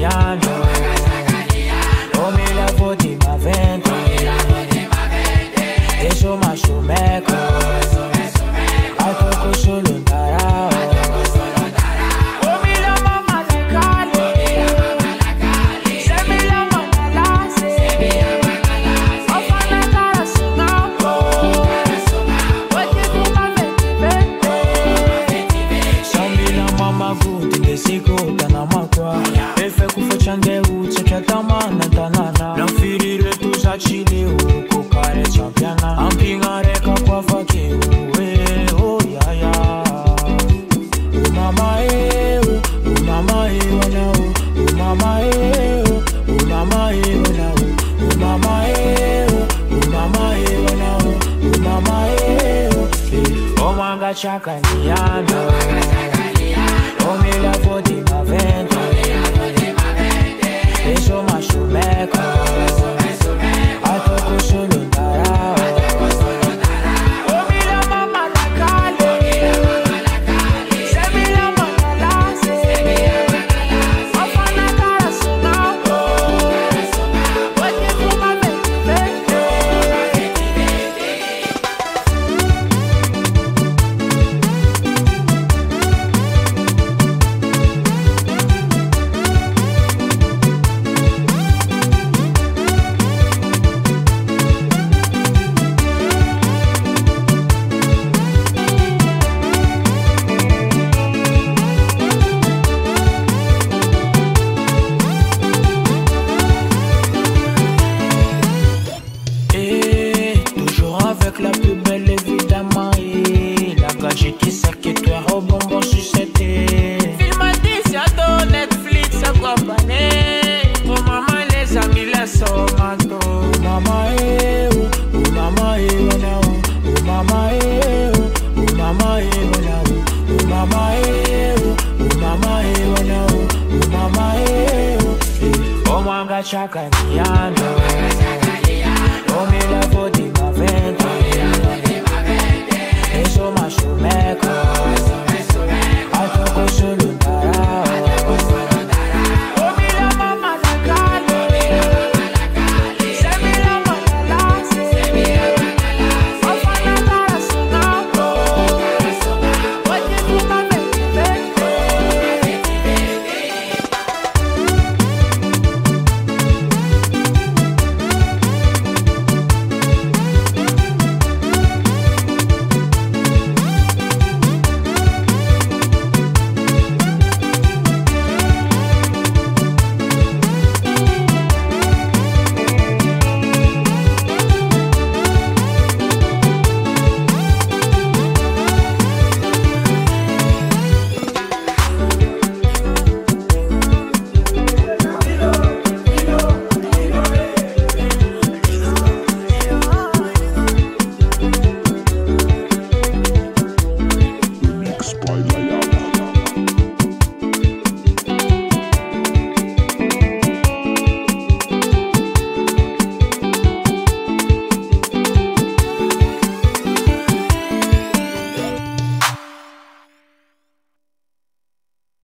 Cagliano. Oh mi la voti ma vento. E somma sumeco. Al poco solo un tarao. Oh mi la mamma le cali. Se mi la mamma la se. Oh fa la cara su napo. Perché tu ma venti. Sambi la mamma guti le sicota na makwa. E fe ku facciande uce che tamana tanana. Non firire tu sa chile u ko kare champiana. Ampingare kapwa fake u oh ya ya. Oh mama wana oh mama oh mama wana oh mama wana oh mama oh manga chakaniano. Oh mi la voti ma vento. E somma sumeco. Al poco solo un tarao. Oh mi la mamma la cali. Se mi la mamma la se. Oh fa una cara su napo. Perché tu ma venti. Avec la plus belle évidemment et la gadget qui sait que tu es au bonbon sucété. Film à 10 y'a Netflix à compagnie. Oh maman les amis les somato. Oh maman oh maman wana oh maman oh maman wana oh maman oh maman wana oh maman oh manga chakaniano.